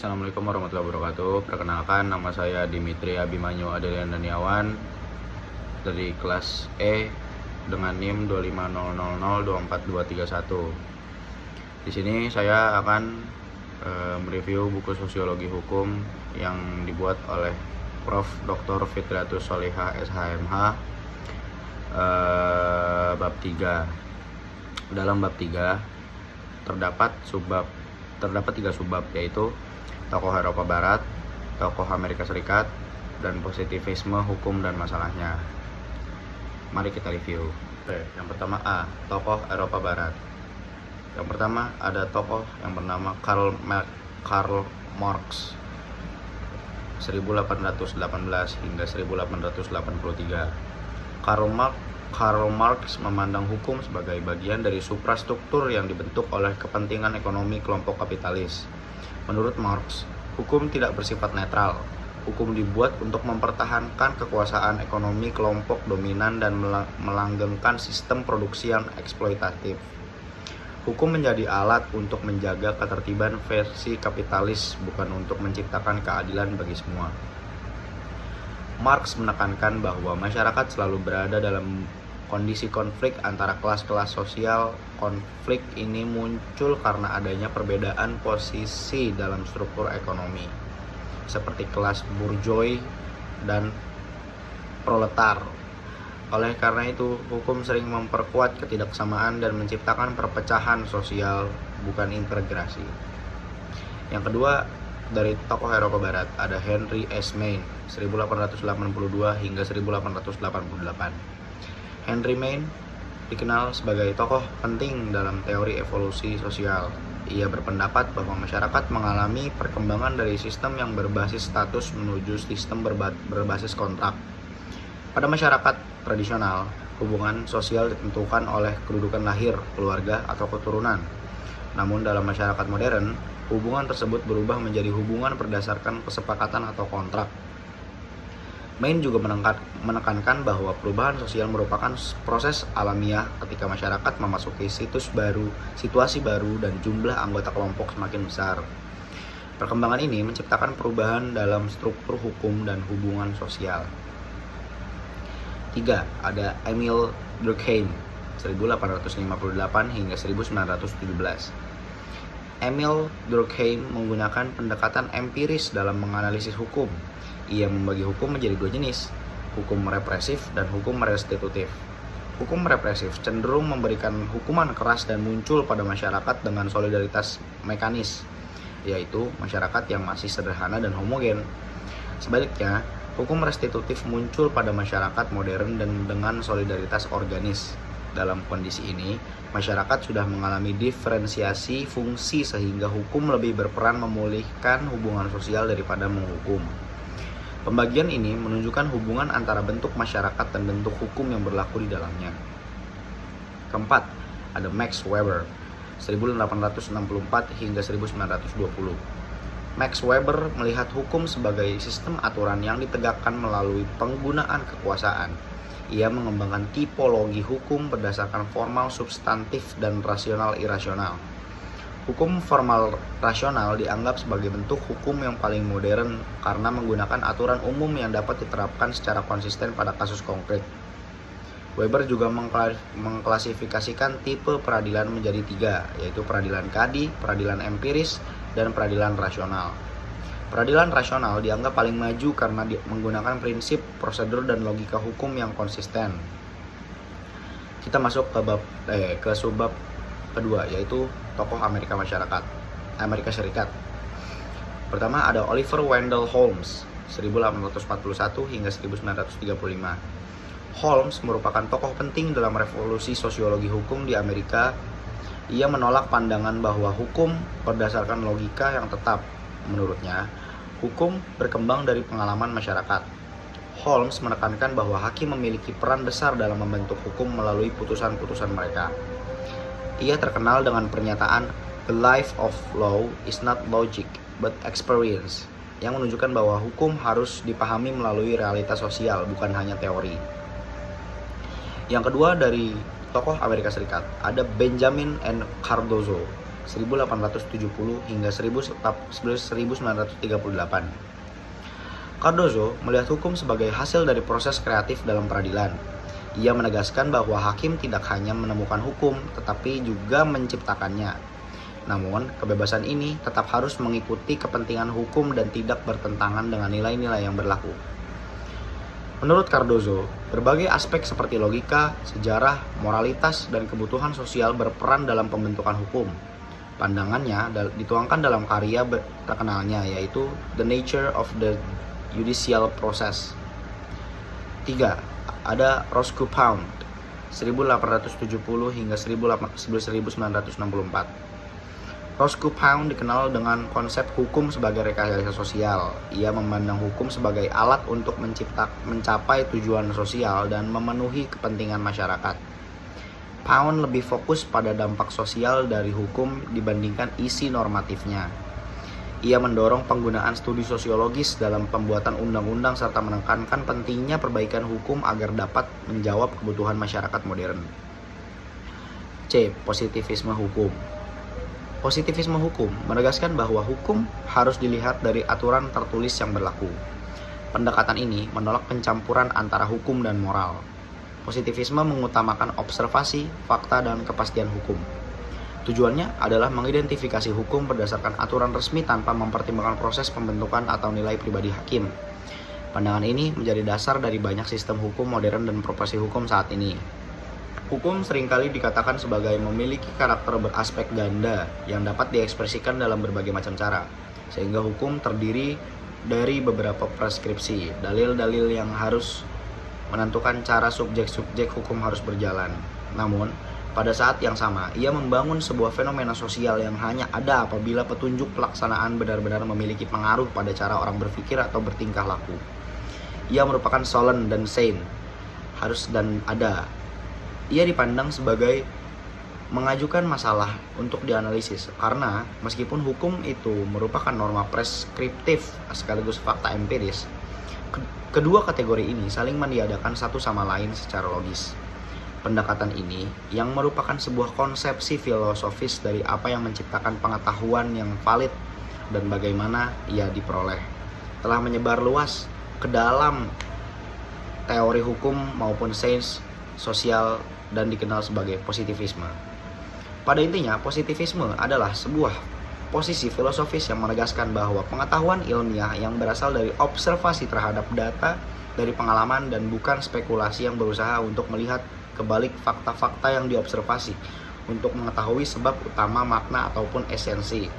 Assalamualaikum warahmatullahi wabarakatuh. Perkenalkan, nama saya Dimitri Abimanyu Adelian Daniawan dari kelas E dengan NIM 25000242331. Di sini saya akan mereview buku sosiologi hukum yang dibuat oleh Prof. Dr. Fitriatus Solihah SHMH, bab 3. Dalam bab 3 terdapat 3 subbab, yaitu tokoh Eropa Barat, tokoh Amerika Serikat, dan positivisme hukum dan masalahnya. Mari kita review. Oke, yang pertama A, tokoh Eropa Barat. Yang pertama ada tokoh yang bernama Karl Marx 1818 hingga 1883. Karl Marx memandang hukum sebagai bagian dari suprastruktur yang dibentuk oleh kepentingan ekonomi kelompok kapitalis. Menurut Marx, hukum tidak bersifat netral. Hukum dibuat untuk mempertahankan kekuasaan ekonomi kelompok dominan dan melanggengkan sistem produksi yang eksploitatif. Hukum menjadi alat untuk menjaga ketertiban versi kapitalis, bukan untuk menciptakan keadilan bagi semua. Marx menekankan bahwa masyarakat selalu berada dalam kondisi konflik antara kelas-kelas sosial. Konflik ini muncul karena adanya perbedaan posisi dalam struktur ekonomi, seperti kelas bourgeois dan proletar. Oleh karena itu, hukum sering memperkuat ketidaksamaan dan menciptakan perpecahan sosial, bukan integrasi. Yang kedua, dari tokoh Eropa Barat ada Henry S. Maine 1882 hingga 1888. Henry Maine dikenal sebagai tokoh penting dalam teori evolusi sosial. Ia berpendapat bahwa masyarakat mengalami perkembangan dari sistem yang berbasis status menuju sistem berbasis kontrak. Pada masyarakat tradisional, hubungan sosial ditentukan oleh kedudukan lahir, keluarga, atau keturunan. Namun dalam masyarakat modern, hubungan tersebut berubah menjadi hubungan berdasarkan kesepakatan atau kontrak. Maine juga menekankan bahwa perubahan sosial merupakan proses alamiah ketika masyarakat memasuki situasi baru dan jumlah anggota kelompok semakin besar. Perkembangan ini menciptakan perubahan dalam struktur hukum dan hubungan sosial. 3. Ada Emile Durkheim 1858 hingga 1917. Emile Durkheim menggunakan pendekatan empiris dalam menganalisis hukum. Ia membagi hukum menjadi 2 jenis, hukum represif dan hukum restitutif. Hukum represif cenderung memberikan hukuman keras dan muncul pada masyarakat dengan solidaritas mekanis, yaitu masyarakat yang masih sederhana dan homogen. Sebaliknya, hukum restitutif muncul pada masyarakat modern dan dengan solidaritas organis. Dalam kondisi ini, masyarakat sudah mengalami diferensiasi fungsi sehingga hukum lebih berperan memulihkan hubungan sosial daripada menghukum. Pembagian ini menunjukkan hubungan antara bentuk masyarakat dan bentuk hukum yang berlaku di dalamnya. Keempat, ada Max Weber 1864 hingga 1920. Max Weber melihat hukum sebagai sistem aturan yang ditegakkan melalui penggunaan kekuasaan. Ia mengembangkan tipologi hukum berdasarkan formal, substantif, dan rasional irasional. Hukum formal rasional dianggap sebagai bentuk hukum yang paling modern karena menggunakan aturan umum yang dapat diterapkan secara konsisten pada kasus konkret. Weber juga mengklasifikasikan tipe peradilan menjadi 3, yaitu peradilan kadi, peradilan empiris, dan peradilan rasional. Peradilan rasional dianggap paling maju karena menggunakan prinsip, prosedur, dan logika hukum yang konsisten. Kita masuk ke subbab kedua, yaitu tokoh Amerika Serikat. Pertama ada Oliver Wendell Holmes 1841 hingga 1935. Holmes merupakan tokoh penting dalam revolusi sosiologi hukum di Amerika. Ia menolak pandangan bahwa hukum berdasarkan logika yang tetap. Menurutnya, hukum berkembang dari pengalaman masyarakat. Holmes menekankan bahwa hakim memiliki peran besar dalam membentuk hukum melalui putusan-putusan mereka. Ia terkenal dengan pernyataan "The life of law is not logic, but experience", yang menunjukkan bahwa hukum harus dipahami melalui realitas sosial, bukan hanya teori. Yang kedua dari tokoh Amerika Serikat ada Benjamin N. Cardozo 1870 hingga 1938. Cardozo melihat hukum sebagai hasil dari proses kreatif dalam peradilan. Ia menegaskan bahwa hakim tidak hanya menemukan hukum, tetapi juga menciptakannya. Namun, kebebasan ini tetap harus mengikuti kepentingan hukum dan tidak bertentangan dengan nilai-nilai yang berlaku. Menurut Cardozo, berbagai aspek seperti logika, sejarah, moralitas, dan kebutuhan sosial berperan dalam pembentukan hukum. Pandangannya dituangkan dalam karya terkenalnya, yaitu The Nature of the Judicial Process. 3. Ada Roscoe Pound 1870 hingga 1964. Roscoe Pound dikenal dengan konsep hukum sebagai rekayasa sosial. Ia memandang hukum sebagai alat untuk mencapai tujuan sosial dan memenuhi kepentingan masyarakat. Pound lebih fokus pada dampak sosial dari hukum dibandingkan isi normatifnya. Ia mendorong penggunaan studi sosiologis dalam pembuatan undang-undang serta menekankan pentingnya perbaikan hukum agar dapat menjawab kebutuhan masyarakat modern. C. Positivisme hukum. Positivisme hukum menegaskan bahwa hukum harus dilihat dari aturan tertulis yang berlaku. Pendekatan ini menolak pencampuran antara hukum dan moral. Positivisme mengutamakan observasi, fakta, dan kepastian hukum. Tujuannya adalah mengidentifikasi hukum berdasarkan aturan resmi tanpa mempertimbangkan proses pembentukan atau nilai pribadi hakim. Pandangan ini menjadi dasar dari banyak sistem hukum modern dan profesi hukum saat ini. Hukum seringkali dikatakan sebagai memiliki karakter beraspek ganda yang dapat diekspresikan dalam berbagai macam cara, sehingga hukum terdiri dari beberapa preskripsi, dalil-dalil yang harus menentukan cara subjek-subjek hukum harus berjalan. Namun, pada saat yang sama, ia membangun sebuah fenomena sosial yang hanya ada apabila petunjuk pelaksanaan benar-benar memiliki pengaruh pada cara orang berpikir atau bertingkah laku. Ia merupakan solemn dan sane, harus dan ada. Ia dipandang sebagai mengajukan masalah untuk dianalisis, karena meskipun hukum itu merupakan norma preskriptif sekaligus fakta empiris, kedua kategori ini saling meniadakan satu sama lain secara logis. Pendekatan ini yang merupakan sebuah konsepsi filosofis dari apa yang menciptakan pengetahuan yang valid dan bagaimana ia diperoleh, telah menyebar luas ke dalam teori hukum maupun sains sosial dan dikenal sebagai positivisme. Pada intinya, positivisme adalah sebuah posisi filosofis yang menegaskan bahwa pengetahuan ilmiah yang berasal dari observasi terhadap data dari pengalaman dan bukan spekulasi yang berusaha untuk melihat kebalik fakta-fakta yang diobservasi untuk mengetahui sebab utama, makna, ataupun esensi.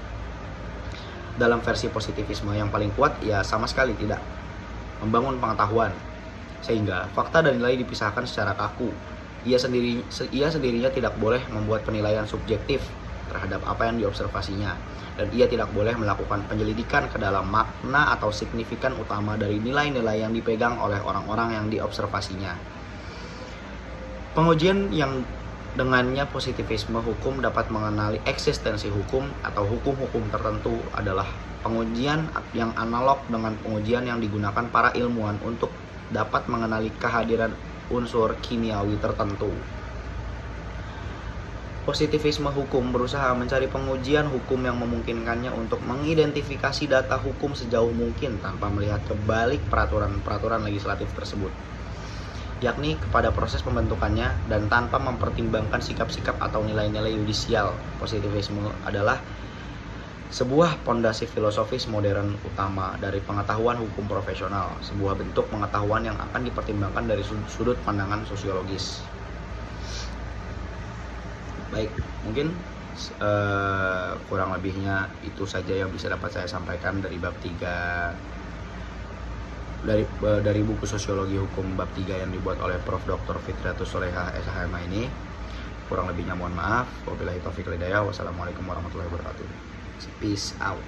Dalam versi positivisme yang paling kuat, ia sama sekali tidak membangun pengetahuan, sehingga fakta dan nilai dipisahkan secara kaku. Ia sendirinya tidak boleh membuat penilaian subjektif terhadap apa yang diobservasinya, dan ia tidak boleh melakukan penyelidikan ke dalam makna atau signifikan utama dari nilai-nilai yang dipegang oleh orang-orang yang diobservasinya. Pengujian yang dengannya positivisme hukum dapat mengenali eksistensi hukum atau hukum-hukum tertentu adalah pengujian yang analog dengan pengujian yang digunakan para ilmuwan untuk dapat mengenali kehadiran unsur kimiawi tertentu. Positivisme hukum berusaha mencari pengujian hukum yang memungkinkannya untuk mengidentifikasi data hukum sejauh mungkin tanpa melihat kebalik peraturan-peraturan legislatif tersebut, yakni kepada proses pembentukannya dan tanpa mempertimbangkan sikap-sikap atau nilai-nilai yudisial. Positivisme adalah sebuah pondasi filosofis modern utama dari pengetahuan hukum profesional, sebuah bentuk pengetahuan yang akan dipertimbangkan dari sudut pandangan sosiologis. Baik, mungkin kurang lebihnya itu saja yang bisa dapat saya sampaikan dari bab 3 dari buku Sosiologi Hukum bab 3 yang dibuat oleh Prof. Dr. Fitriatus Solehah SHMA ini. Kurang lebihnya mohon maaf. Wabillahi taufiq wal hidayah. Wassalamualaikum warahmatullahi wabarakatuh. Peace out.